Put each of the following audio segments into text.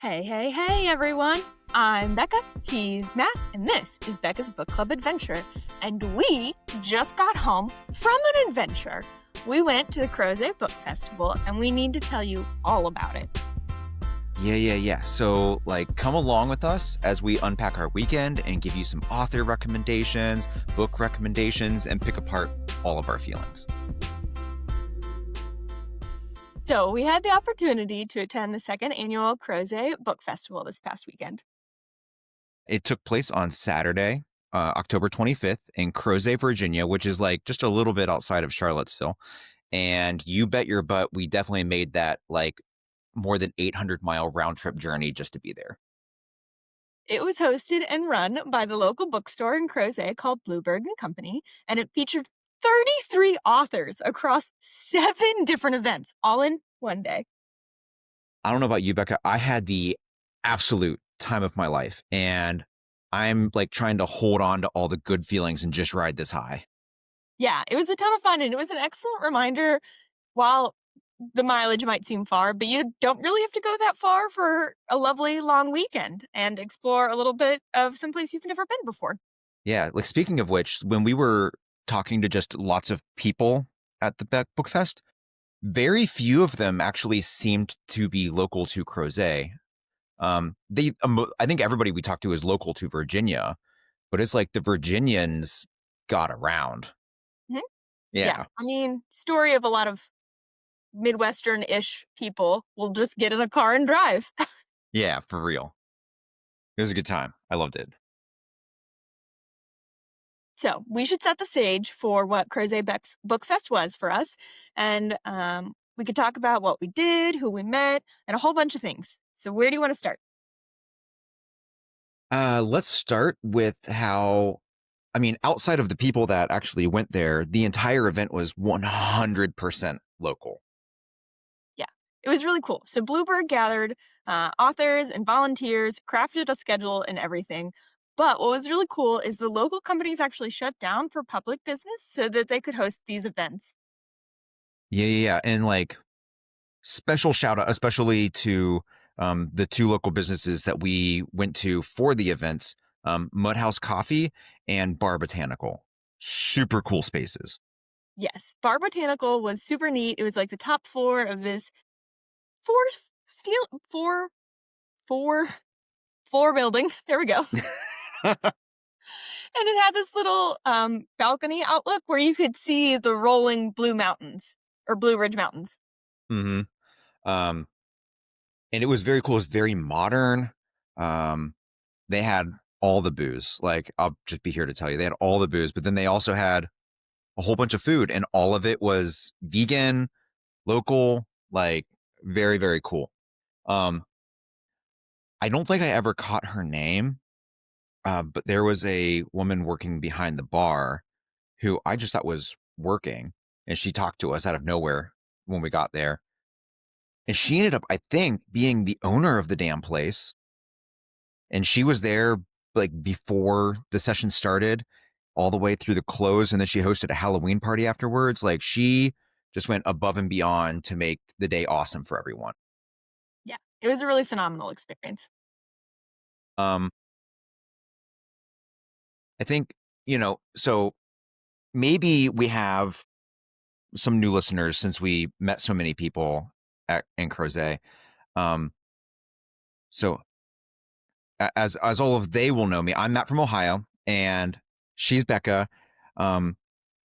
Hey, hey, hey, everyone. I'm Becca, he's Matt, and this is Becca's Book Club Adventure. And we just got home from an adventure. We went to the Crozet Book Festival, and we need to tell you all about it. Yeah. So, come along with us as we unpack our weekend and give you some author recommendations, book recommendations, and pick apart all of our feelings. So, we had the opportunity to attend the second annual Crozet Book Festival this past weekend. It took place on Saturday, October 25th in Crozet, Virginia, which is just a little bit outside of Charlottesville. And you bet your butt we definitely made that more than 800-mile round trip journey just to be there. It was hosted and run by the local bookstore in Crozet called Bluebird Co, and it featured 33 authors across 7 different events, all in one day. I don't know about you, Becca. I had the absolute time of my life, and I'm trying to hold on to all the good feelings and just ride this high. Yeah, it was a ton of fun, and it was an excellent reminder. While the mileage might seem far, but you don't really have to go that far for a lovely long weekend and explore a little bit of someplace you've never been before. Yeah, speaking of which, when we were talking to just lots of people at the Book Fest, very few of them actually seemed to be local to Crozet. I think everybody we talked to is local to Virginia, but it's like the Virginians got around. Mhm. Yeah. I mean, story of a lot of Midwestern-ish people will just get in a car and drive. Yeah, for real. It was a good time. I loved it. So we should set the stage for what Crozet Book Fest was for us. And we could talk about what we did, who we met, and a whole bunch of things. So where do you want to start? Let's start with outside of the people that actually went there, the entire event was 100% local. Yeah, it was really cool. So Bluebird gathered authors and volunteers, crafted a schedule and everything. But what was really cool is the local companies actually shut down for public business so that they could host these events. Yeah. And special shout out, especially to the 2 local businesses that we went to for the events, Mudhouse Coffee and Bar Botanical. Super cool spaces. Yes, Bar Botanical was super neat. It was like the top floor of this four steel four floor building. There we go. And it had this little balcony outlook where you could see the rolling Blue Mountains or Blue Ridge Mountains. Mm-hmm. And it was very cool. It was very modern. They had all the booze. I'll just be here to tell you, they had all the booze, but then they also had a whole bunch of food, and all of it was vegan, local, very, very cool. I don't think I ever caught her name, but there was a woman working behind the bar who I just thought was working, and she talked to us out of nowhere when we got there. And she ended up, I think, being the owner of the damn place. And she was there before the session started, all the way through the close, and then she hosted a Halloween party afterwards. She just went above and beyond to make the day awesome for everyone. Yeah, it was a really phenomenal experience. I think, so maybe we have some new listeners since we met so many people in Crozet. So as all of they will know me, I'm Matt from Ohio, and she's Becca.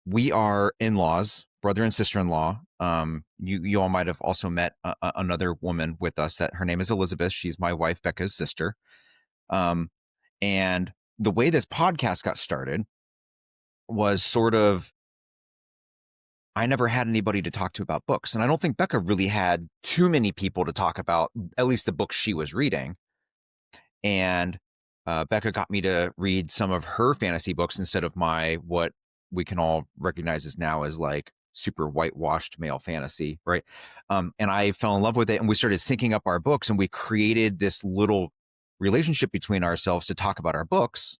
We are in-laws, brother and sister-in-law. You all might have also met another woman with us that her name is Elizabeth. She's my wife, Becca's sister. And the way this podcast got started was sort of, I never had anybody to talk to about books. And I don't think Becca really had too many people to talk about, at least the books she was reading. And Becca got me to read some of her fantasy books instead of what we can all recognize as now as super whitewashed male fantasy, right? And I fell in love with it, and we started syncing up our books, and we created this little relationship between ourselves to talk about our books.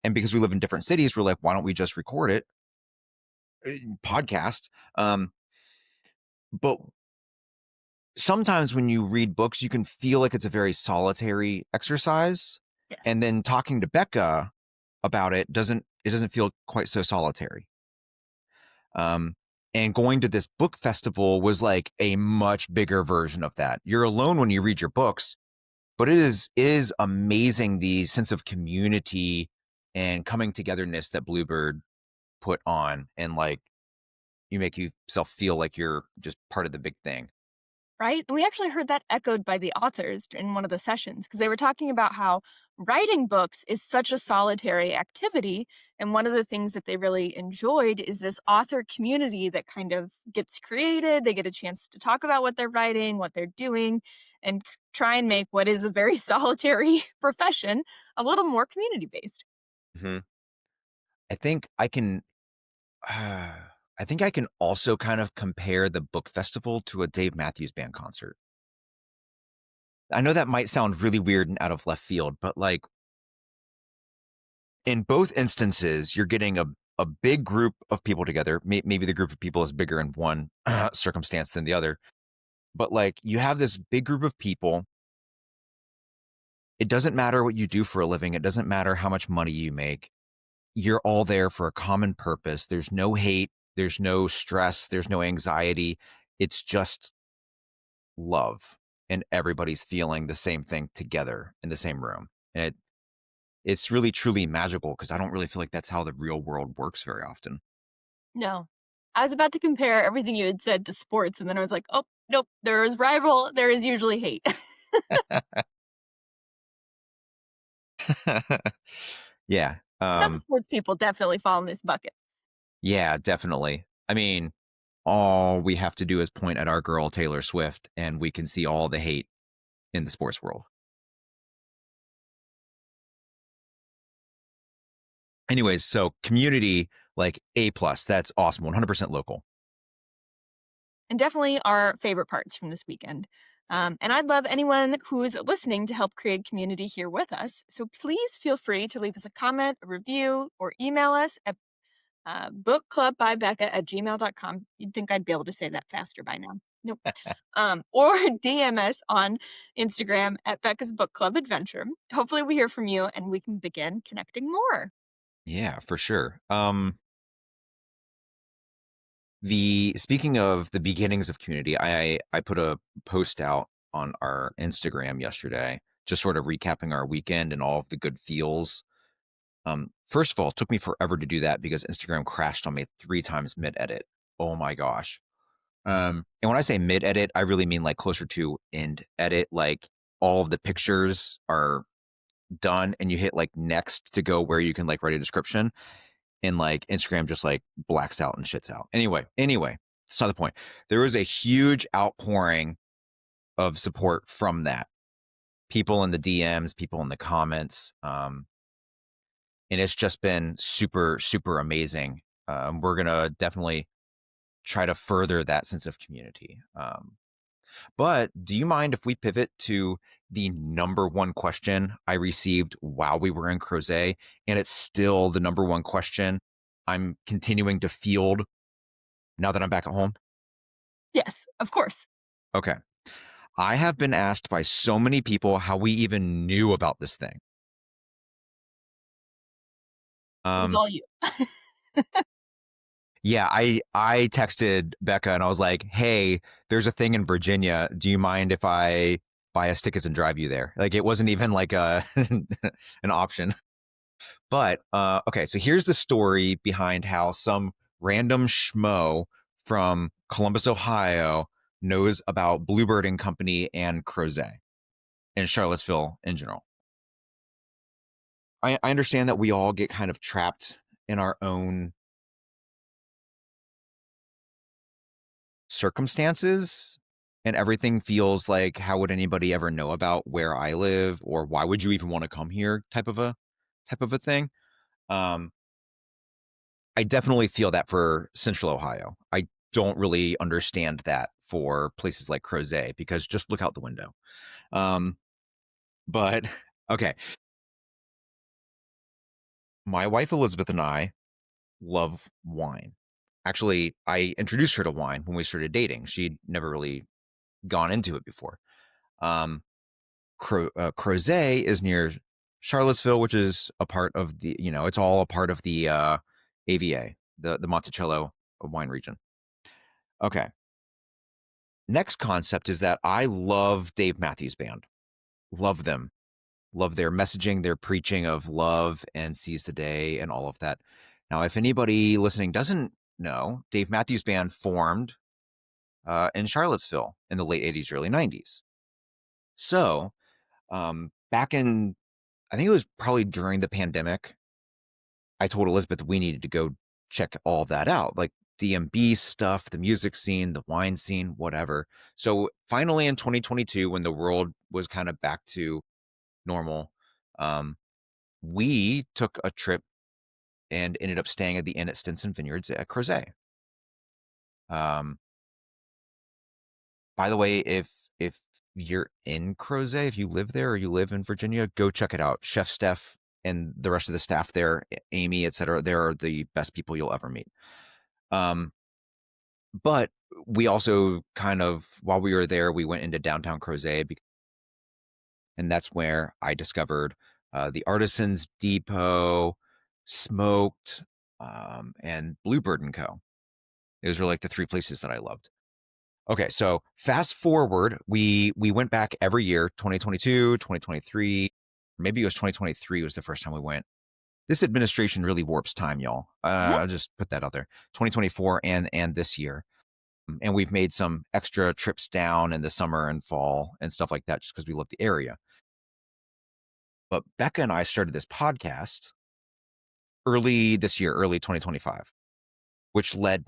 And because we live in different cities, we're like, why don't we just record it? Podcast. But sometimes when you read books, you can feel like it's a very solitary exercise. Yes. And then talking to Becca about it doesn't feel quite so solitary. Um, and going to this book festival was like a much bigger version of that. You're alone when you read your books, but it is amazing the sense of community and coming togetherness that Bluebird put on, and like you make yourself feel like you're just part of the big thing. Right? And we actually heard that echoed by the authors in one of the sessions because they were talking about how writing books is such a solitary activity. And one of the things that they really enjoyed is this author community that kind of gets created. They get a chance to talk about what they're writing, what they're doing, and try and make what is a very solitary profession a little more community based. Hmm. I think I can. I think I can also kind of compare the book festival to a Dave Matthews Band concert. I know that might sound really weird and out of left field, but like in both instances, you're getting a big group of people together. Maybe the group of people is bigger in one circumstance than the other, but like you have this big group of people. It doesn't matter what you do for a living. It doesn't matter how much money you make. You're all there for a common purpose. There's no hate. There's no stress. There's no anxiety. It's just love, and everybody's feeling the same thing together in the same room. And it's really truly magical because I don't really feel like that's how the real world works very often. No. I was about to compare everything you had said to sports, and then I was like, oh, nope, there is rival, there is usually hate. Yeah. Some sports people definitely fall in this bucket. Yeah, definitely. I mean, all we have to do is point at our girl Taylor Swift and we can see all the hate in the sports world. Anyways, so community, like A plus, that's awesome. 100% local. And definitely our favorite parts from this weekend. And I'd love anyone who's listening to help create community here with us. So please feel free to leave us a comment, a review, or email us at bookclubbybecca@gmail.com. You'd think I'd be able to say that faster by now. Nope. Or DM us on Instagram at Becca's Book Club Adventure. Hopefully we hear from you and we can begin connecting more. Yeah, for sure. The speaking of the beginnings of community, I put a post out on our Instagram yesterday, just sort of recapping our weekend and all of the good feels. First of all, it took me forever to do that because Instagram crashed on me 3 times mid-edit. Oh my gosh. And when I say mid-edit, I really mean like closer to end edit. Like all of the pictures are done and you hit like next to go where you can like write a description, and like Instagram just like blacks out and shits out. Anyway, that's not the point. There was a huge outpouring of support from that. People in the DMs, people in the comments. And it's just been super, super amazing. We're going to definitely try to further that sense of community. But do you mind if we pivot to the number one question I received while we were in Crozet? And it's still the number one question I'm continuing to field now that I'm back at home. Yes, of course. Okay. I have been asked by so many people how we even knew about this thing. It was Um, all you. yeah, I texted Becca and I was like, "Hey, there's a thing in Virginia. Do you mind if I buy us tickets and drive you there?" Like it wasn't even like a an option. But okay, so here's the story behind how some random schmo from Columbus, Ohio, knows about Bluebird and Company and Crozet and Charlottesville in general. I understand that we all get kind of trapped in our own circumstances, and everything feels like, how would anybody ever know about where I live, or why would you even want to come here, type of a thing. Um, I definitely feel that for Central Ohio. I don't really understand that for places like Crozet because just look out the window. Um, but okay, my wife Elizabeth and I love wine. Actually, I introduced her to wine when we started dating. She'd never really gone into it before. Crozet is near Charlottesville, which is a part of the, it's all a part of the AVA, the Monticello wine region. Okay. Next concept is that I love Dave Matthews Band. Love them. Love their messaging, their preaching of love and seize the day and all of that. Now, if anybody listening doesn't know, Dave Matthews Band formed in Charlottesville in the late 80s, early 90s. So back in, I think it was probably during the pandemic, I told Elizabeth we needed to go check all of that out, like DMB stuff, the music scene, the wine scene, whatever. So finally in 2022, when the world was kind of back to normal, we took a trip and ended up staying at the inn at Stinson Vineyards at Crozet. By the way, if you're in Crozet, if you live there or you live in Virginia, go check it out. Chef Steph and the rest of the staff there, Amy, etc., they're the best people you'll ever meet. But we also kind of, while we were there, we went into downtown Crozet, and that's where I discovered the Artisans Depot, Smoked, and Bluebird Co. Those were like the three places that I loved. Okay, so fast forward, we went back every year, 2022, 2023, maybe it was 2023 was the first time we went. This administration really warps time, y'all. I'll just put that out there. 2024 and this year. And we've made some extra trips down in the summer and fall and stuff like that just because we love the area. But Becca and I started this podcast early this year, early 2025, which led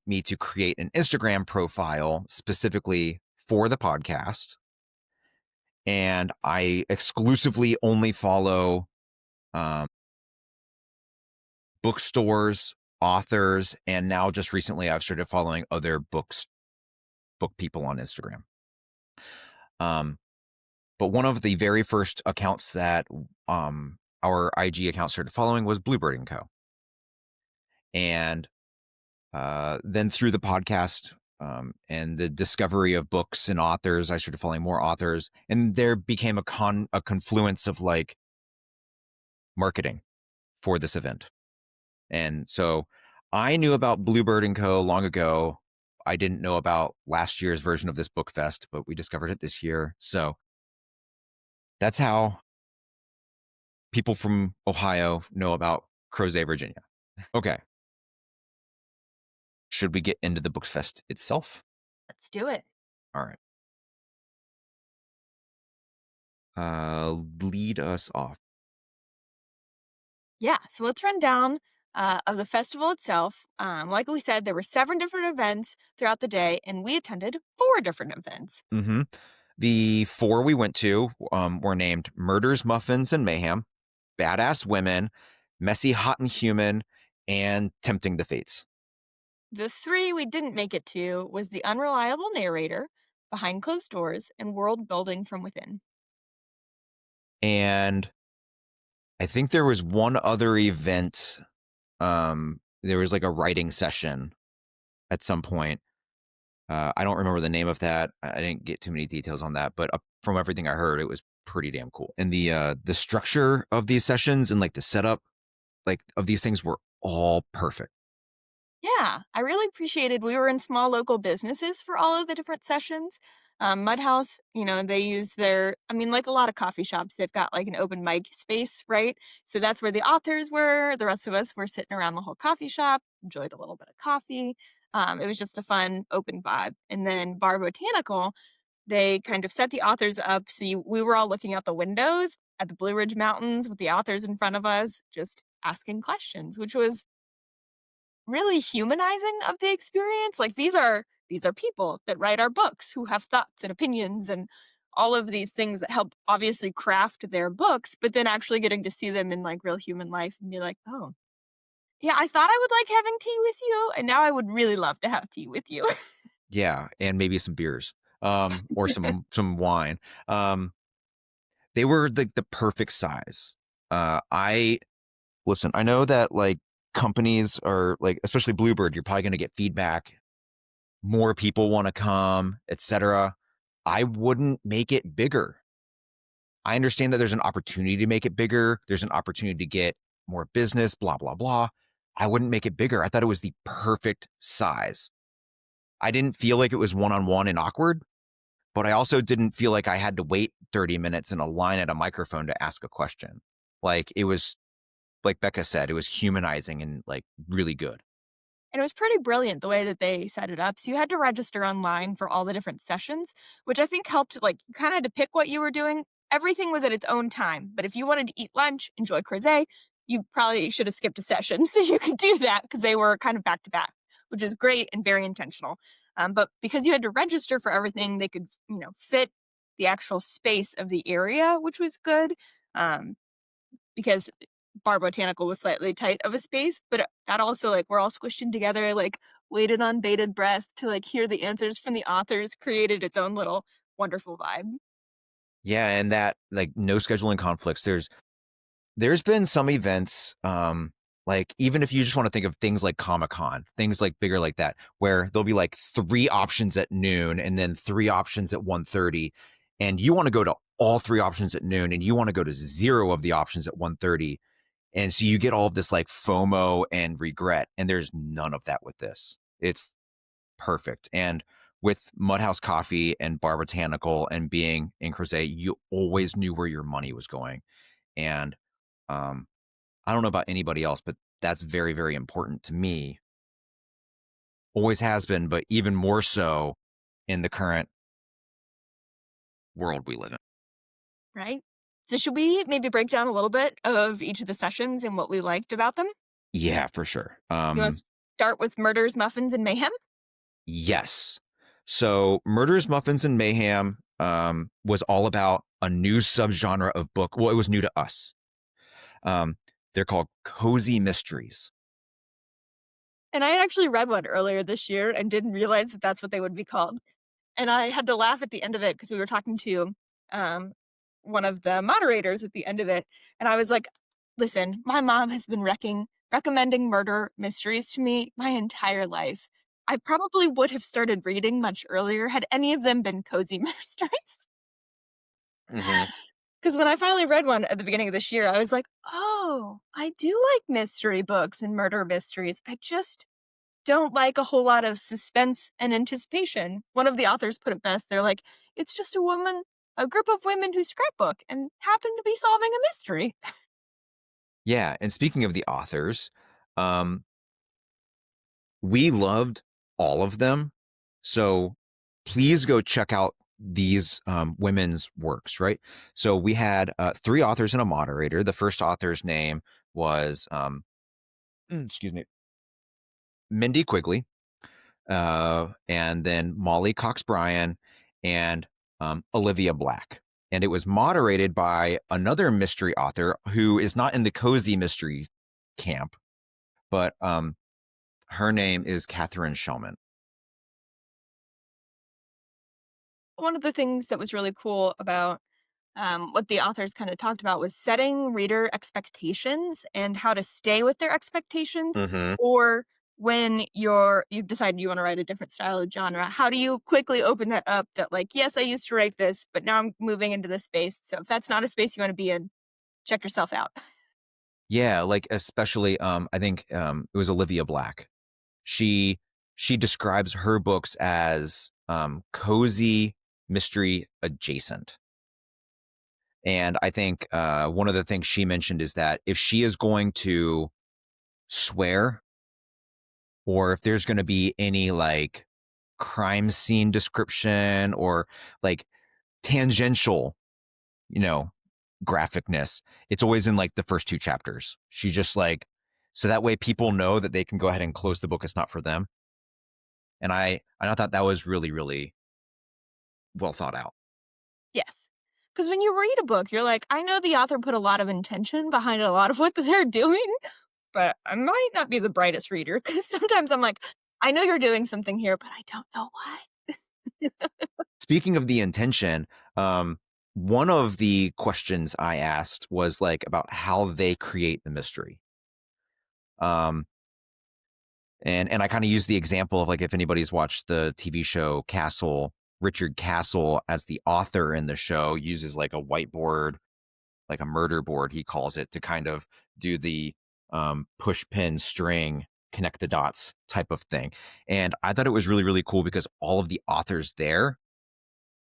me to create an Instagram profile specifically for the podcast. And I exclusively only follow bookstores, authors, and now just recently I've started following other book people on Instagram. But one of the very first accounts that our IG account started following was Bluebird Co. And then through the podcast and the discovery of books and authors, I started following more authors, and there became a confluence of like marketing for this event. And so I knew about Bluebird Co. long ago. I didn't know about last year's version of this book fest, but we discovered it this year. So that's how people from Ohio know about Crozet, Virginia. Okay. Should we get into the book fest itself? Let's do it. All right. Lead us off. Yeah, so let's run down of the festival itself. Like we said, there were 7 different events throughout the day, and we attended 4 different events. Mm-hmm. The 4 we went to were named Murders, Muffins, and Mayhem, Badass Women, Messy, Hot, and Human, and Tempting the Fates. The 3 we didn't make it to was The Unreliable Narrator, Behind Closed Doors, and World Building from Within. And I think there was one other event. There was like a writing session at some point. I don't remember the name of that. I didn't get too many details on that, but from everything I heard, it was pretty damn cool. And the structure of these sessions and like the setup, like of these things were all perfect. Yeah, I really appreciated we were in small local businesses for all of the different sessions. Mudhouse, they use like a lot of coffee shops, they've got like an open mic space, right? So that's where the authors were. The rest of us were sitting around the whole coffee shop, enjoyed a little bit of coffee. It was just a fun, open vibe. And then Bar Botanical, they kind of set the authors up. So we were all looking out the windows at the Blue Ridge Mountains with the authors in front of us, just asking questions, which was really humanizing of the experience. Like these are people that write our books who have thoughts and opinions and all of these things that help obviously craft their books, but then actually getting to see them in like real human life and be like, oh, yeah, I thought I would like having tea with you, and now I would really love to have tea with you. Yeah, and maybe some beers, or some wine. They were the perfect size. I know that like companies are like, especially Bluebird, you're probably going to get feedback. More people want to come, etc. I wouldn't make it bigger. I understand that there's an opportunity to make it bigger. There's an opportunity to get more business, blah, blah, blah. I wouldn't make it bigger. I thought it was the perfect size. I didn't feel like it was one-on-one and awkward, but I also didn't feel like I had to wait 30 minutes in a line at a microphone to ask a question. Like it was, like Becca said, it was humanizing and like really good. And it was pretty brilliant the way that they set it up. So you had to register online for all the different sessions, which I think helped. Like, you kind of had to pick what you were doing. Everything was at its own time. But if you wanted to eat lunch, enjoy Crozet, you probably should have skipped a session so you could do that because they were kind of back to back, which is great and very intentional. But because you had to register for everything, they could, fit the actual space of the area, which was good. Because Bar Botanical was slightly tight of a space, but that also, like, we're all squished in together, like, waited on bated breath to, like, hear the answers from the authors, created its own little wonderful vibe. Yeah, and that like no scheduling conflicts. There's been some events, like even if you just want to think of things like Comic-Con, things like bigger like that, where there'll be like 3 options at noon and then 3 options at 1:30, and you want to go to all 3 options at noon and you want to go to 0 of the options at 1:30. And so you get all of this like FOMO and regret, and there's none of that with this. It's perfect. And with Mudhouse Coffee and Bar Botanical and being in Crozet, you always knew where your money was going. And um, I don't know about anybody else, but that's very, very important to me. Always has been, but even more so in the current world we live in. Right? So should we maybe break down a little bit of each of the sessions and what we liked about them? Yeah, for sure. You want to start with Murders, Muffins, and Mayhem? Yes. So Murders, Muffins, and Mayhem was all about a new subgenre of book. Well, it was new to us. They're called cozy mysteries. And I actually read one earlier this year and didn't realize that that's what they would be called. And I had to laugh at the end of it because we were talking to um, one of the moderators at the end of it. And I was like, listen, my mom has been recommending murder mysteries to me my entire life. I probably would have started reading much earlier had any of them been cozy mysteries. Mm-hmm. Because when I finally read one at the beginning of this year, I was like, oh, I do like mystery books and murder mysteries. I just don't like a whole lot of suspense and anticipation. One of the authors put it best. They're like, it's just a group of women who scrapbook and happen to be solving a mystery. Yeah. And speaking of the authors, um, we loved all of them. So please go check out these women's works, right? So we had 3 authors and a moderator. The first author's name was, excuse me, Mindy Quigley, and then Molly Cox Bryan and Olivia Black. And it was moderated by another mystery author who is not in the cozy mystery camp, but her name is Catherine Shellman. One of the things that was really cool about what the authors kind of talked about was setting reader expectations and how to stay with their expectations, Mm-hmm. or when you've decided you want to write a different style of genre, how do you quickly open that up that, like, yes, I used to write this, but now I'm moving into this space. So if that's not a space you want to be in, check yourself out. Yeah, like especially I think it was Olivia Black. She describes her books as cozy mystery adjacent. And I think one of the things she mentioned is that if she is going to swear, or if there's going to be any like crime scene description or like tangential, you know, graphicness, it's always in like the first 2 chapters. She just like, so that way people know that they can go ahead and close the book. It's not for them. And I thought that was really, really well thought out. Yes. Because when you read a book, you're like, I know the author put a lot of intention behind a lot of what they're doing, but I might not be the brightest reader because sometimes I'm like, I know you're doing something here, but I don't know what. Speaking of the intention, one of the questions I asked was like about how they create the mystery. Um, and I kind of used the example of like if anybody's watched the TV show Castle, Richard Castle, as the author in the show, uses like a whiteboard, like a murder board, he calls it, to kind of do the push pin string, connect the dots type of thing. And I thought it was really, really cool because all of the authors there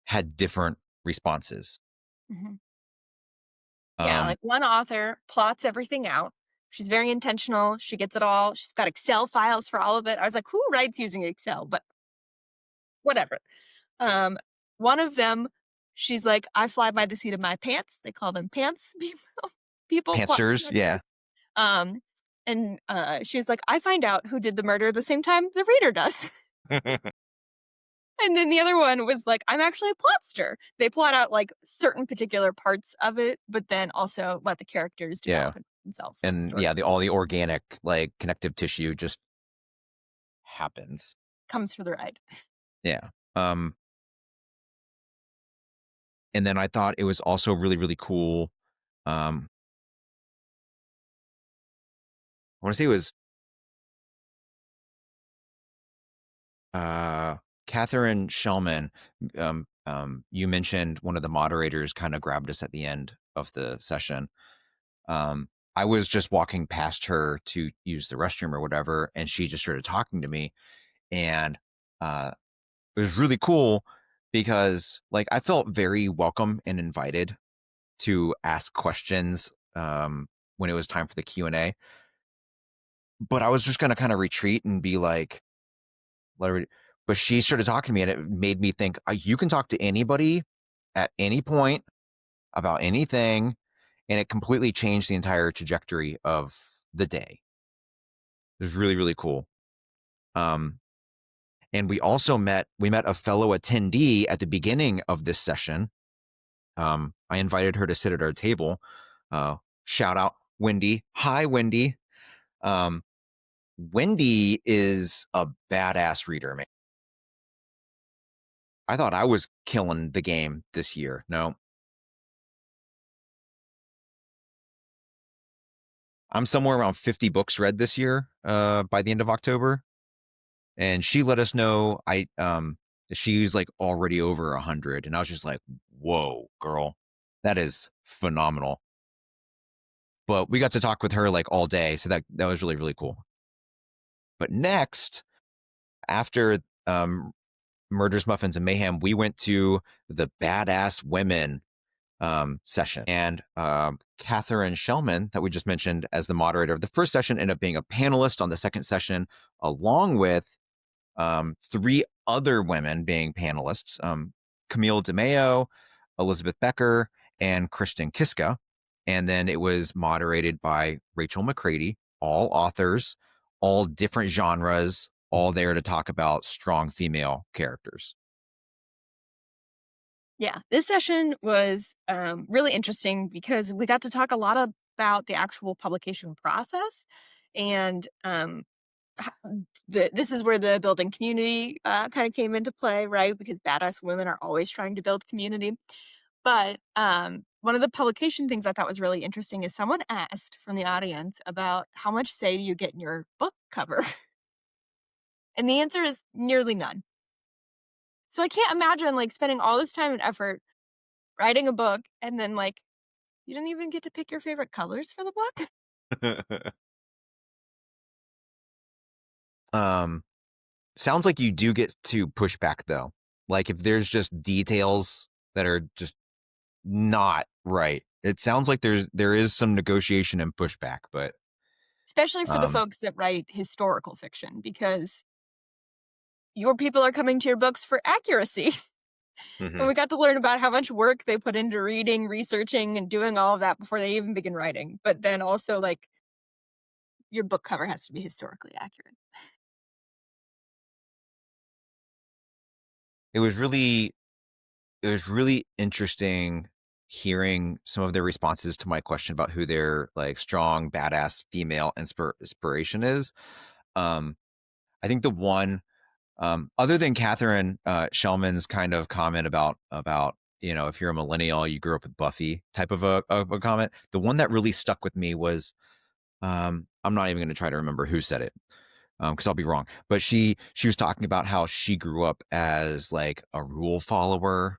had different responses. Mhm. Yeah, Um, like one author plots everything out. She's very intentional. She gets it all. She's got Excel files for all of it. I was like, who writes using Excel? But whatever. Um, one of them, she's like, I fly by the seat of my pants. They call them pants people. Pantsters, yeah. Um, and she's like, I find out who did the murder the same time the reader does. And then the other one was like, I'm actually a plotster. They plot out like certain particular parts of it, but then also let the characters Yeah. develop themselves as the And story yeah, all the organic, like connective tissue just happens. comes for the ride. Yeah. And then I thought it was also really, really cool. I want to say it was uh, Catherine Shellman. You mentioned one of the moderators kind of grabbed us at the end of the session. I was just walking past her to use the restroom or whatever, and she just started talking to me, and uh, it was really cool because like I felt very welcome and invited to ask questions when it was time for the Q&A. But I was just gonna kind of retreat and be like, let her. But she started talking to me, and it made me think you can talk to anybody at any point about anything, and it completely changed the entire trajectory of the day. It was really, really cool. Um, and we met a fellow attendee at the beginning of this session. I invited her to sit at our table. Shout out Wendy. Hi, Wendy. Um, Wendy is a badass reader, man. I thought I was killing the game this year. No, I'm somewhere around 50 books read this year by the end of October. And she let us know she's like already over 100. And I was just like, whoa, girl, that is phenomenal. But we got to talk with her like all day. So that was really, really cool. But next, after Murders, Muffins, and Mayhem, we went to the Badass Women session. And Catherine Shellman, that we just mentioned as the moderator of the first session, ended up being a panelist on the second session, along with three other women being panelists, Camille DeMeo, Elizabeth Becker, and Kristen Kiska. And then it was moderated by Rachel McCready, all authors, all different genres, all there to talk about strong female characters. Yeah, this session was really interesting because we got to talk a lot about the actual publication process. And this is where the building community kind of came into play, right? Because badass women are always trying to build community. But one of the publication things I thought was really interesting is someone asked from the audience about how much say do you get in your book cover? And the answer is nearly none. So I can't imagine like spending all this time and effort writing a book and then like you didn't even get to pick your favorite colors for the book. Sounds like you do get to push back though. Like if there's just details that are just not right. It sounds like there is some negotiation and pushback, but Especially for the um, folks that write historical fiction because your people are coming to your books for accuracy. And mhm. we got to learn about how much work they put into reading, researching, and doing all of that before they even begin writing. But then also, like, your book cover has to be historically accurate. it was really it was really interesting hearing some of their responses to my question about who their like strong badass female inspiration is. Um, I think the one other than Catherine Shellman's kind of comment about if you're a millennial, you grew up with Buffy type of a comment. The one that really stuck with me was I'm not even going to try to remember who said it, because I'll be wrong. But she was talking about how she grew up as like a rule follower,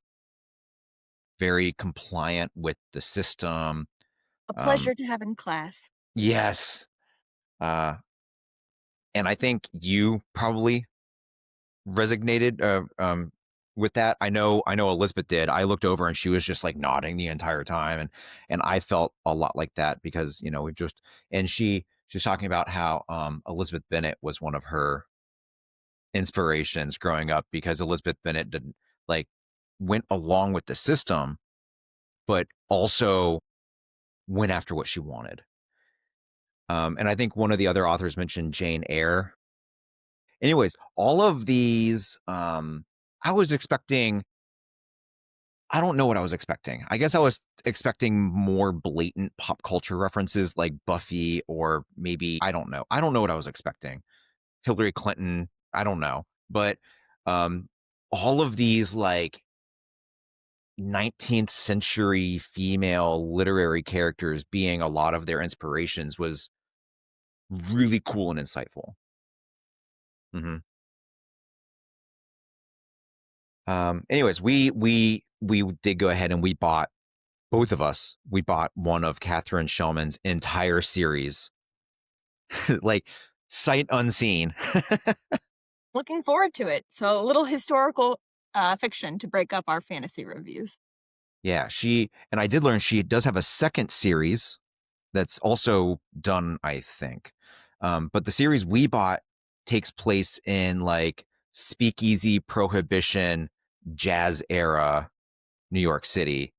very compliant with the system. A Um, pleasure to have in class. yes, uh, and I think you probably resignated with that. I know Elizabeth did. I looked over and she was just like nodding the entire time, and I felt a lot like that because we've just and she's talking about how Elizabeth Bennet was one of her inspirations growing up because Elizabeth Bennet didn't like went along with the system, but also went after what she wanted. And I think one of the other authors mentioned Jane Eyre. Anyways, all of these, I was expecting. I don't know what I was expecting. I guess I was expecting more blatant pop culture references like Buffy or maybe I don't know. I don't know what I was expecting. Hillary Clinton, I don't know. But um all of these like 19th century female literary characters being a lot of their inspirations was really cool and insightful. Hmm. Anyways, we did go ahead and we bought both of us. We bought one of Catherine Shellman's entire series, like sight unseen. Looking forward to it. So a little historical fiction to break up our fantasy reviews. Yeah, and I did learn she does have a second series that's also done, I think. But the series we bought takes place in like speakeasy prohibition jazz era New York City.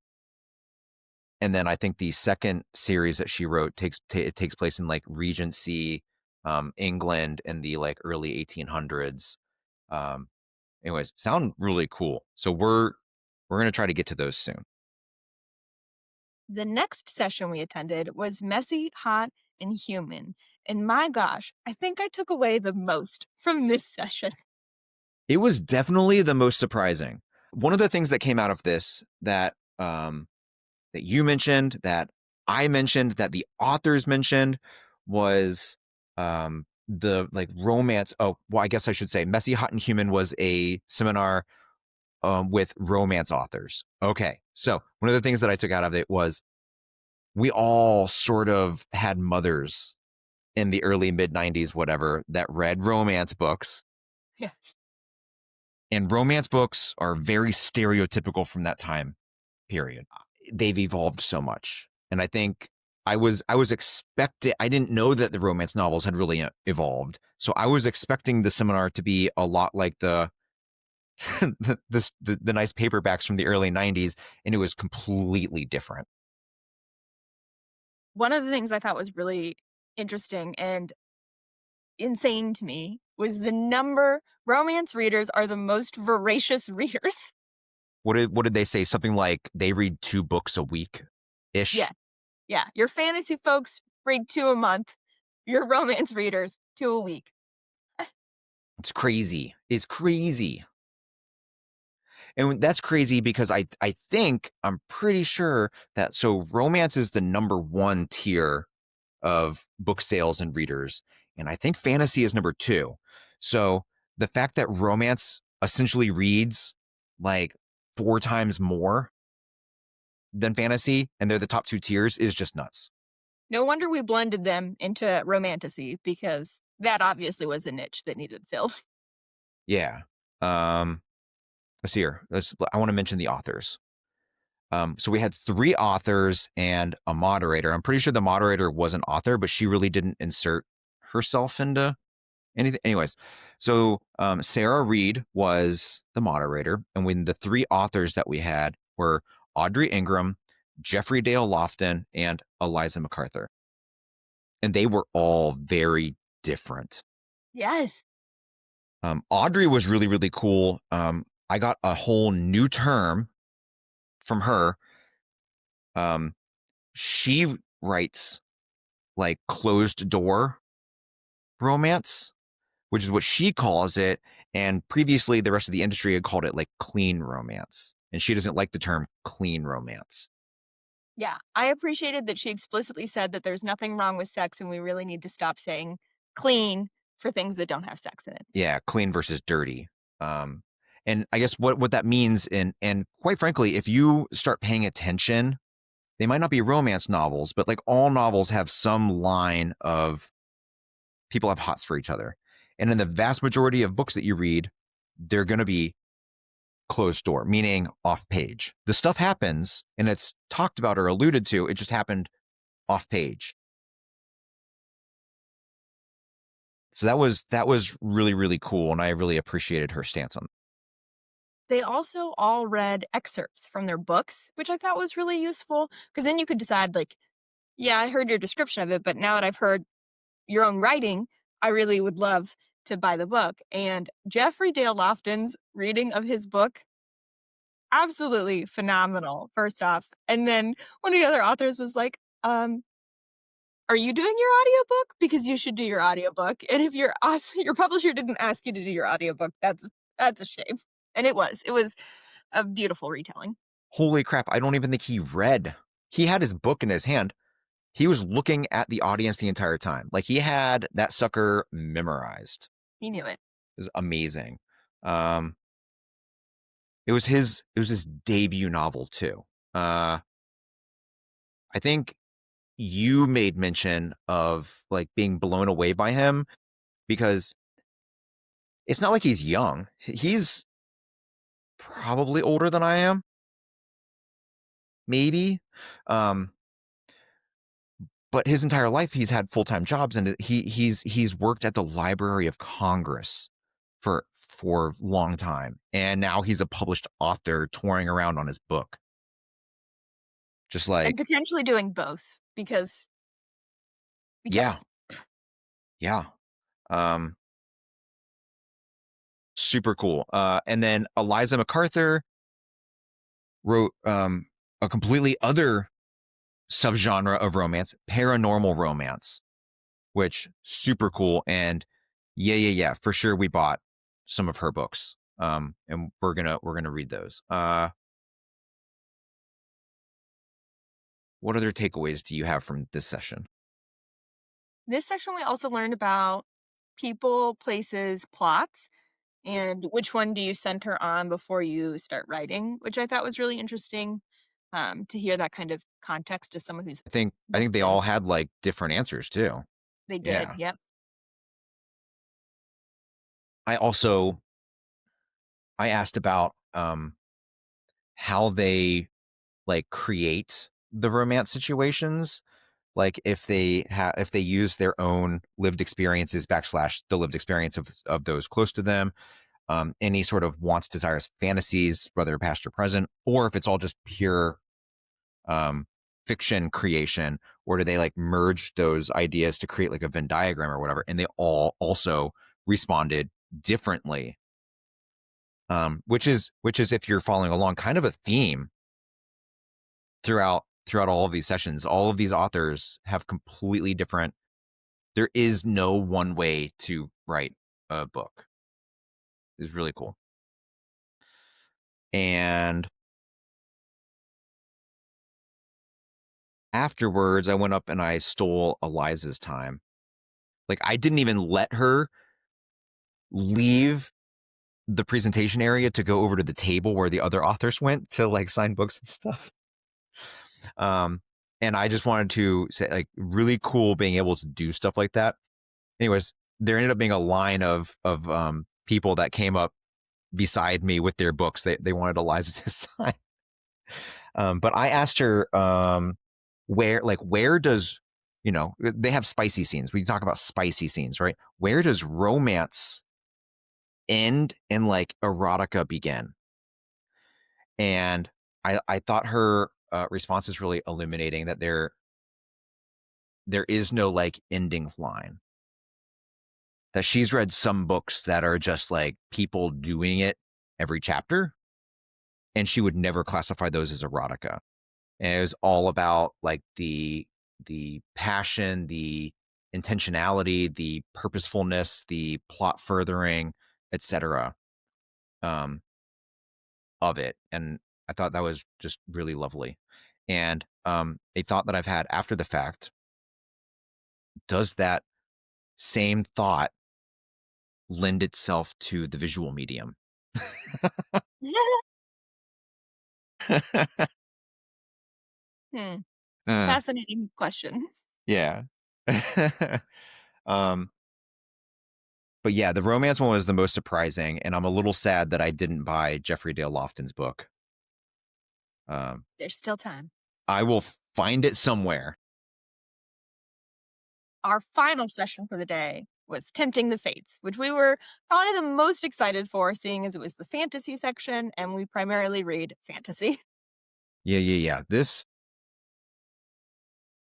And then I think the second series that she wrote it takes place in like Regency, England in the like early 1800s. Um, anyways, sound really cool. So we're gonna try to get to those soon. The next session we attended was Messy, Hot, and Human. And my gosh, I think I took away the most from this session. It was definitely the most surprising. One of the things that came out of this that you mentioned, that I mentioned, that the authors mentioned was the like romance. Oh, well, I guess I should say Messy, Hot, and Human was a seminar with romance authors. Okay. So one of the things that I took out of it was we all sort of had mothers in the early mid 90s, whatever, that read romance books. Yeah. And romance books are very stereotypical from that time period. They've evolved so much. And I think I was expecting I didn't know that the romance novels had really evolved. So I was expecting the seminar to be a lot like the nice paperbacks from the early 90s, and it was completely different. One of the things I thought was really interesting and insane to me was the number romance readers are the most voracious readers. What did they say? Something like they read 2 books a week Yeah. ish. Yeah. Your fantasy folks read 2 a month. Your romance readers 2 a week. It's crazy. It's crazy. And that's crazy because I think I'm pretty sure that so romance is the number one tier of book sales and readers, and I think fantasy is number two. So the fact that romance essentially reads like 4 times more than fantasy, and they're the top 2 tiers, is just nuts. No wonder we blended them into romantasy because that obviously was a niche that needed filled. Yeah. Um, let's see here. I want to mention the authors. So we had 3 authors and a moderator. I'm pretty sure the moderator was an author, but she really didn't insert herself into anything. Anyways, so Sarah Reed was the moderator, and when the 3 authors that we had were Audrey Ingram, Jeffrey Dale Lofton, and Eliza MacArthur, and they were all very different. Yes. Audrey was really really cool. I got a whole new term from her. Um, she writes like closed door romance, which is what she calls it. And previously, the rest of the industry had called it like clean romance. And she doesn't like the term clean romance. Yeah. I appreciated that she explicitly said that there's nothing wrong with sex and we really need to stop saying clean for things that don't have sex in it. Yeah, clean versus dirty. And I guess what that means, and quite frankly, if you start paying attention, they might not be romance novels, but like all novels have some line of people have hots for each other. And in the vast majority of books that you read, they're going to be closed door, meaning off page. The stuff happens and it's talked about or alluded to. It just happened off page. So that was really, really cool. And I really appreciated her stance on that. They also all read excerpts from their books, which I thought was really useful because then you could decide, like, yeah, I heard your description of it, but now that I've heard your own writing, I really would love to buy the book. And Jeffrey Dale Lofton's reading of his book, absolutely phenomenal, first off. And then one of the other authors was like, are you doing your audiobook? Because you should do your audiobook. And if your publisher didn't ask you to do your audiobook, that's a shame. And it was a beautiful retelling. Holy crap. I don't even think he read. He had his book in his hand. He was looking at the audience the entire time. Like he had that sucker memorized. He knew it. It was amazing. It was his debut novel too. I think you made mention of like being blown away by him because it's not like he's young. He's probably older than I am. Maybe. But his entire life he's had full-time jobs, and he's worked at the Library of Congress for a long time, and now he's a published author touring around on his book, just like, and potentially doing both because yeah super cool. And then Eliza MacArthur wrote a completely other subgenre of romance, paranormal romance, which super cool. And yeah, for sure we bought some of her books. And we're gonna read those. What other takeaways do you have from this session? this section we also learned about people, places, plots, and which one do you center on before you start writing, which I thought was really interesting to hear that kind of context as someone who's I think they all had like different answers too. They did. Yeah. Yep. I asked about how they like create the romance situations, like if they use their own lived experiences backslash the lived experience of those close to them, any sort of wants, desires, fantasies, whether past or present, or if it's all just pure fiction creation, or do they like merge those ideas to create like a Venn diagram or whatever? And they all also responded differently, which is if you're following along, kind of a theme throughout all of these sessions. All of these authors have completely different. There is no one way to write a book. It's really cool. And afterwards, I went up and I stole Eliza's time. Like I didn't even let her leave the presentation area to go over to the table where the other authors went to like sign books and stuff. And I just wanted to say, like, really cool being able to do stuff like that. Anyways, there ended up being a line of people that came up beside me with their books. They wanted Eliza to sign. But I asked her, where does, they have spicy scenes. We talk about spicy scenes, right? Where does romance end and like erotica begin? And I thought her response is really illuminating, that there is no like ending line. That she's read some books that are just like people doing it every chapter, and she would never classify those as erotica. And it was all about like the passion, the intentionality, the purposefulness, the plot furthering, etc. Of it. And I thought that was just really lovely. And a thought that I've had after the fact, does that same thought lend itself to the visual medium? Hmm. Uh, Fascinating question. yeah. um, but yeah, the romance one was the most surprising, and I'm a little sad that I didn't buy Jeffrey Dale Lofton's book. Um, There's still time. I will find it somewhere. Our final session for the day was Tempting the Fates, which we were probably the most excited for, seeing as it was the fantasy section, and we primarily read fantasy. Yeah. This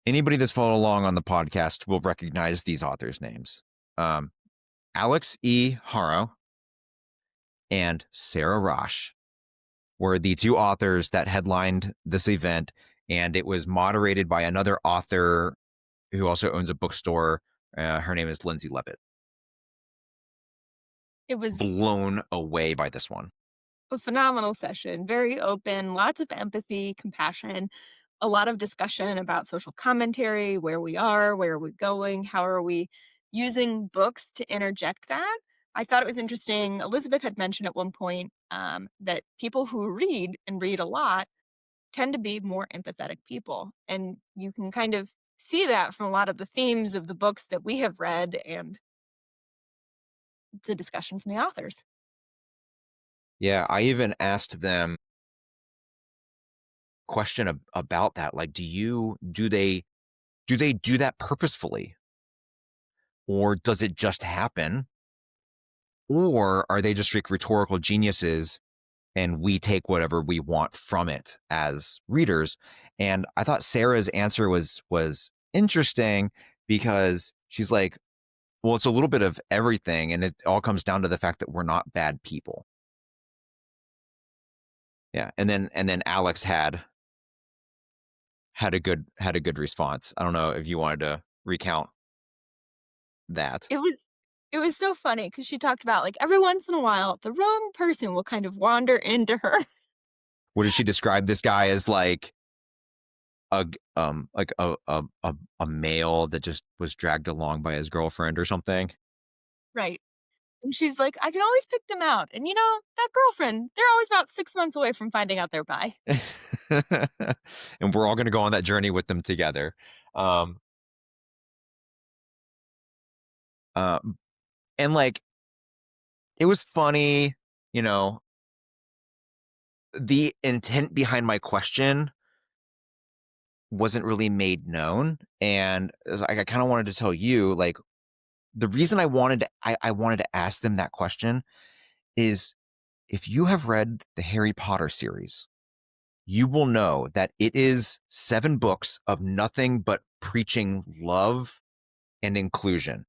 anybody that's followed along on the podcast will recognize these authors' names. Um, Alex E. Haro and Sarah Rosh were the two authors that headlined this event, and it was moderated by another author who also owns a bookstore. Her name is Lindsay Levitt. It was Blown away by this one. a phenomenal session, very open, lots of empathy, compassion, a lot of discussion about social commentary, where we are we going, how are we using books to interject that. I thought it was interesting. Elizabeth had mentioned at one point that people who read and read a lot tend to be more empathetic people. And you can kind of see that from a lot of the themes of the books that we have read and the discussion from the authors. Yeah, I even asked them a question about that. Like, do they do that purposefully? Or does it just happen? Or are they just like rhetorical geniuses and we take whatever we want from it as readers? And I thought Sarah's answer was interesting because she's like, well, it's a little bit of everything, and it all comes down to the fact that we're not bad people. Yeah, and then Alex had a good response. I don't know if you wanted to recount that. It was so funny because she talked about, like, every once in a while, the wrong person will kind of wander into her. What did she describe this guy as? Like a male that just was dragged along by his girlfriend or something. Right. And she's like, "I can always pick them out, and, that girlfriend, they're always about 6 months away from finding out they're bi." And we're all going to go on that journey with them together. Um, uh, and like, it was funny, you know, the intent behind my question wasn't really made known. And I kind of wanted to tell you, like, the reason I wanted to ask them that question is if you have read the Harry Potter series, you will know that it is 7 books of nothing but preaching love and inclusion.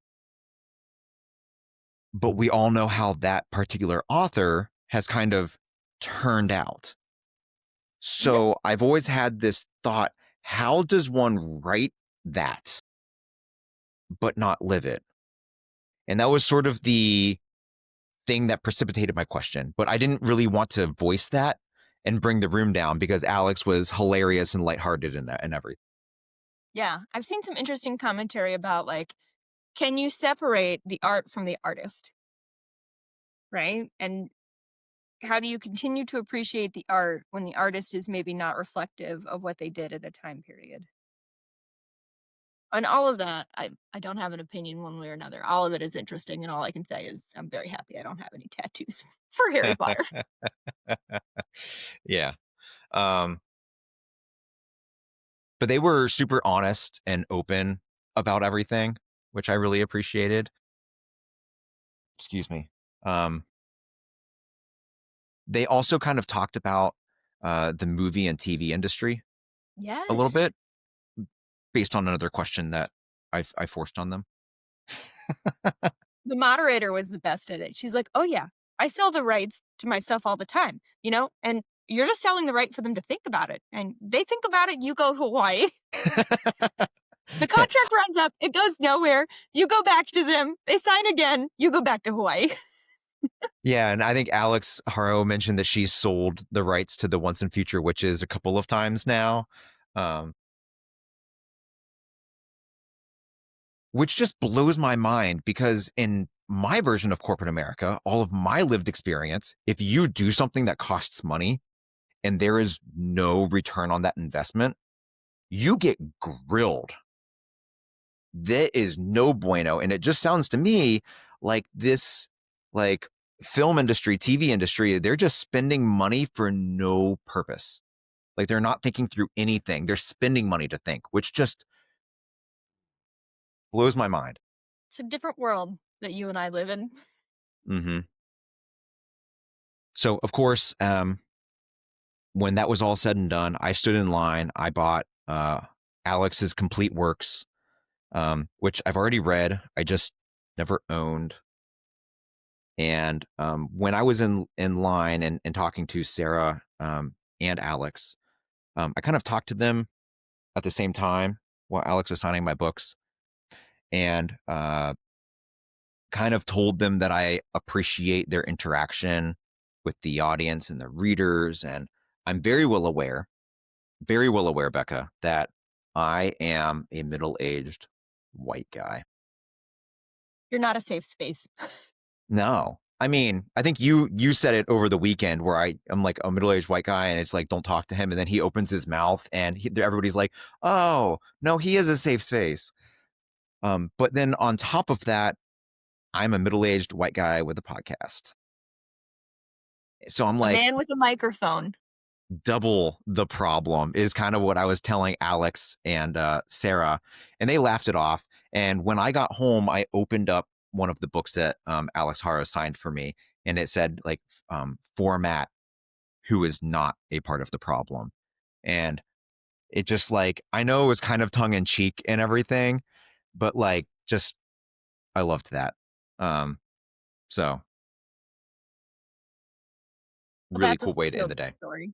But we all know how that particular author has kind of turned out. Yep. So I've always had this thought, how does one write that but not live it? And that was sort of the thing that precipitated my question. But I didn't really want to voice that and bring the room down because Alex was hilarious and lighthearted and everything. Yeah. I've seen some interesting commentary about, like, can you separate the art from the artist, right? And how do you continue to appreciate the art when the artist is maybe not reflective of what they did at the time period? And all of that, I don't have an opinion one way or another. All of it is interesting, and all I can say is I'm very happy I don't have any tattoos for Harry Potter. Yeah. Um, but they were super honest and open about everything, which I really appreciated. Excuse me. Um, they also kind of talked about the movie and TV industry a little Yes. bit based on another question that I forced on them. The moderator was the best at it. She's like, "Oh, yeah, I sell the rights to my stuff all the time, and you're just selling the right for them to think about it. And they think about it, you go to Hawaii. The contract runs up, it goes nowhere. You go back to them, they sign again, you go back to Hawaii." Yeah, and I think Alex Haro mentioned that she's sold the rights to the Once and Future Witches a couple of times now, um, which just blows my mind because in my version of corporate America, all of my lived experience, if you do something that costs money and there is no return on that investment, you get grilled. That is no bueno. And it just sounds to me like this, like film industry, TV industry, they're just spending money for no purpose. Like they're not thinking through anything. They're spending money to think, which just blows my mind. It's a different world that you and I live in. Mm-hmm. So, of course, when that was all said and done, I stood in line. I bought Alex's complete works, which I've already read. I just never owned. And when I was in line and talking to Sarah and Alex, I kind of talked to them at the same time while Alex was signing my books, and kind of told them that I appreciate their interaction with the audience and the readers. And I'm very well aware, Becca, that I am a middle-aged white guy. You're not a safe space. No. I mean, I think you said it over the weekend where I'm like a middle-aged white guy and it's like, don't talk to him. And then he opens his mouth and everybody's like, oh, no, he is a safe space. But then on top of that, I'm a middle-aged white guy with a podcast. So I'm like, a man with a microphone. double the problem is kind of what I was telling Alex and Sarah, and they laughed it off. And when I got home, I opened up one of the books that Alex Hara signed for me, and it said like for Matt, who is not a part of the problem. And it just like, I know it was kind of tongue in cheek and everything, but like just I loved that. So Well, really that's cool a way to end the day. story.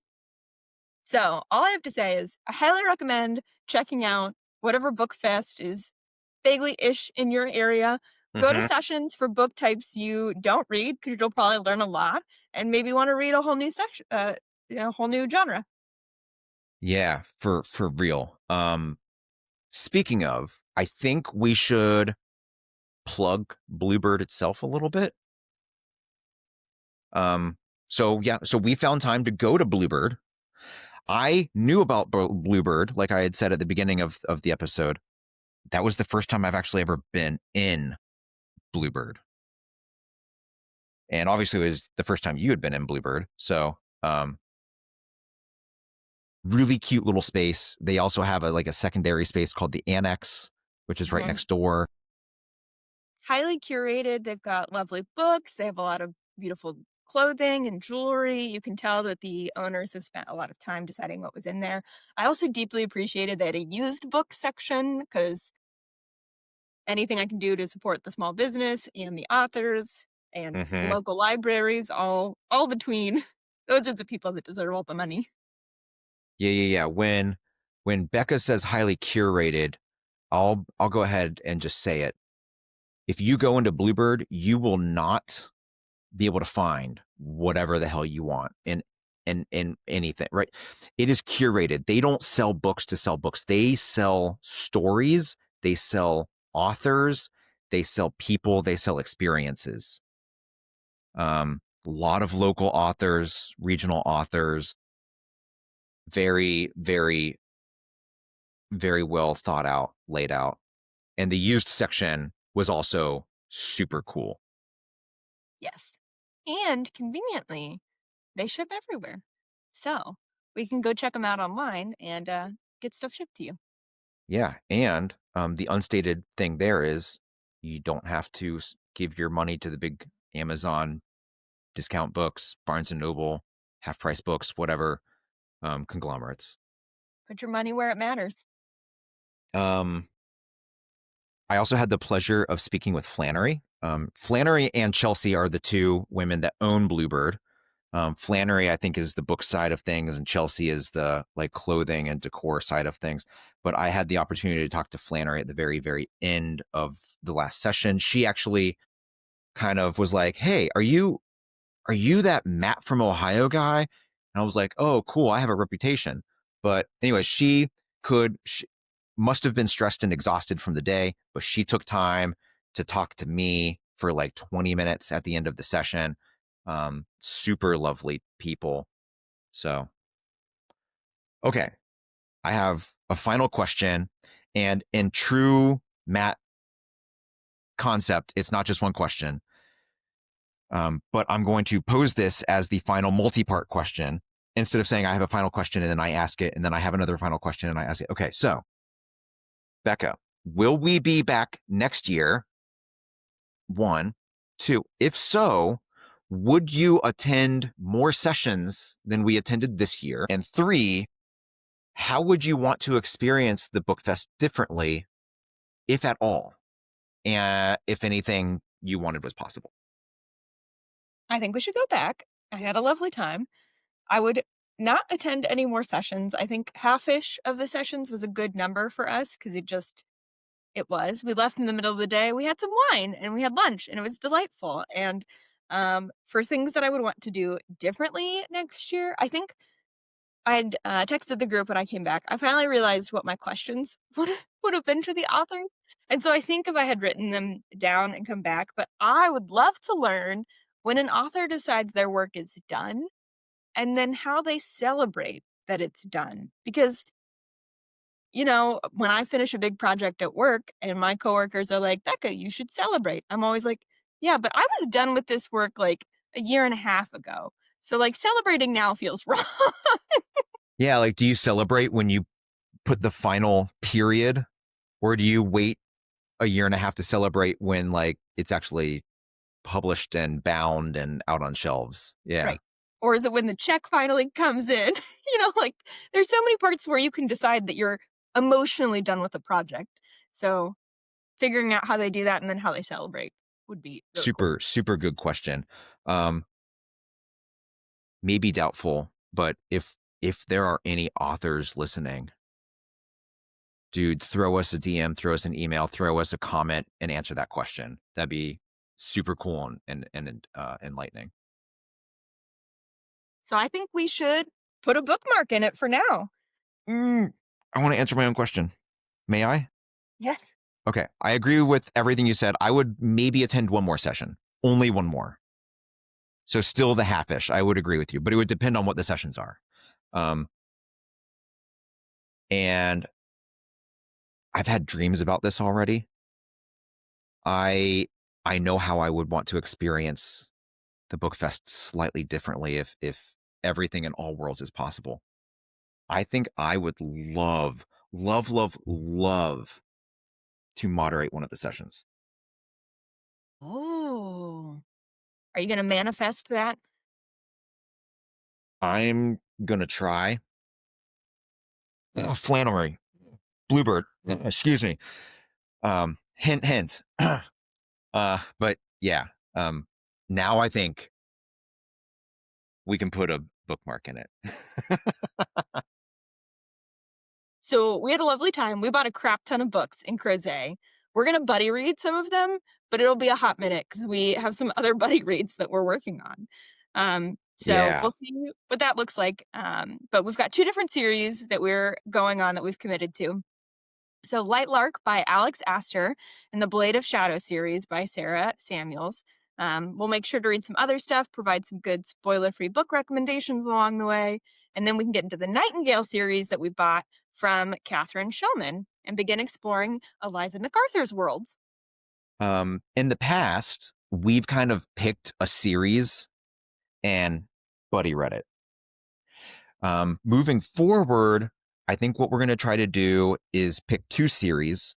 So all I have to say is I highly recommend checking out whatever book fest is vaguely-ish in your area. Go to sessions for book types you don't read because you'll probably learn a lot and maybe want to read a whole new section, a whole new genre. Yeah, for real. Speaking of, I think we should plug Bluebird itself a little bit. So yeah, so we found time to go to Bluebird. I knew about Bluebird, like I had said at the beginning of the episode. That was the first time I've actually ever been in Bluebird. And obviously it was the first time you had been in Bluebird. So really cute little space. They also have a secondary space called the Annex, which is right next door. Highly curated. They've got lovely books. They have a lot of beautiful clothing and jewelry. You can tell that the owners have spent a lot of time deciding what was in there. I also deeply appreciated they had a used book section because anything I can do to support the small business and the authors and local libraries, all between, those are the people that deserve all the money. Yeah. When Becca says highly curated, I'll go ahead and just say it. If you go into Bluebird, you will not be able to find whatever the hell you want in anything, right? It is curated. They don't sell books to sell books. They sell stories. They sell authors. They sell people. They sell experiences. A lot of local authors, regional authors, very, very, very well thought out, laid out. And the used section was also super cool. Yes. And conveniently, they ship everywhere. So we can go check them out online and get stuff shipped to you. Yeah. And the unstated thing there is you don't have to give your money to the big Amazon discount books, Barnes and Noble, half price books, whatever conglomerates. Put your money where it matters. I also had the pleasure of speaking with Flannery. Flannery and Chelsea are the two women that own Bluebird. Flannery, I think, is the book side of things, and Chelsea is the like clothing and decor side of things. But I had the opportunity to talk to Flannery at the very, very end of the last session. She actually kind of was like, "Hey, are you that Matt from Ohio guy?" And I was like, "Oh, cool. I have a reputation." But anyway, she must have been stressed and exhausted from the day, but she took time to talk to me for like 20 minutes at the end of the session. Super lovely people. So, okay. I have a final question, and in true Matt concept, it's not just one question. But I'm going to pose this as the final multi-part question instead of saying I have a final question and then I ask it and then I have another final question and I ask it. Okay, so Becca, will we be back next year? 1, 2. If so, would you attend more sessions than we attended this year? And 3, how would you want to experience the book fest differently, if at all? And if anything you wanted was possible? I think we should go back. I had a lovely time. I would not attend any more sessions. I think half-ish of the sessions was a good number for us because it was. We left in the middle of the day. We had some wine and we had lunch and it was delightful. And for things that I would want to do differently next year, I think I'd texted the group when I came back. I finally realized what my questions would have been to the authors. And so I think if I had written them down and come back, but I would love to learn when an author decides their work is done and then how they celebrate that it's done. Because, when I finish a big project at work and my coworkers are like, Becca, you should celebrate. I'm always like, yeah, but I was done with this work like a year and a half ago. So like celebrating now feels wrong. Yeah, like do you celebrate when you put the final period, or do you wait a year and a half to celebrate when like it's actually published and bound and out on shelves? Yeah. Right. Or is it when the check finally comes in? Like there's so many parts where you can decide that you're emotionally done with the project. So figuring out how they do that and then how they celebrate would be really cool. Super good question. Maybe doubtful, but if there are any authors listening, dude, throw us a DM, throw us an email, throw us a comment and answer that question. That'd be super cool and enlightening. So I think we should put a bookmark in it for now. I want to answer my own question. May I? Yes. Okay. I agree with everything you said. I would maybe attend one more session, only one more. So still the half-ish. I would agree with you, but it would depend on what the sessions are. And I've had dreams about this already. I know how I would want to experience the book fest slightly differently if everything in all worlds is possible. I think I would love to moderate one of the sessions. Oh. Are you going to manifest that? I'm going to try. Flannery. Bluebird. Excuse me. Hint. But yeah. Now I think we can put a bookmark in it. So we had a lovely time. We bought a crap ton of books in Crozet. We're going to buddy read some of them, but it'll be a hot minute because we have some other buddy reads that we're working on. So we'll see what that looks like. But we've got 2 different series that we're going on that we've committed to. So Light Lark by Alex Astor and the Blade of Shadow series by Sarah Samuels. We'll make sure to read some other stuff, provide some good spoiler-free book recommendations along the way, and then we can get into the Nightingale series that we bought from Catherine Shulman and begin exploring Eliza MacArthur's worlds. In the past, we've kind of picked a series and buddy read it. Moving forward, I think what we're going to try to do is pick 2 series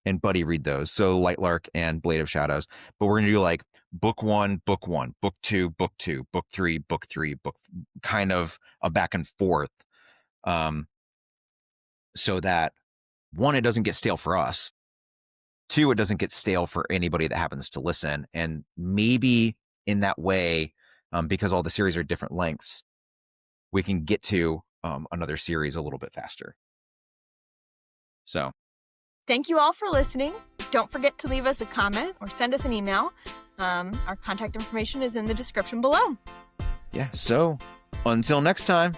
and buddy read those. So Lightlark and Blade of Shadows. But we're going to do like book 1, book 2, book 2, book 3, book 3, kind of a back and forth. So that 1, it doesn't get stale for us. 2, it doesn't get stale for anybody that happens to listen. And maybe in that way, because all the series are different lengths, we can get to another series a little bit faster. So thank you all for listening. Don't forget to leave us a comment or send us an email. Our contact information is in the description below. Yeah, so until next time.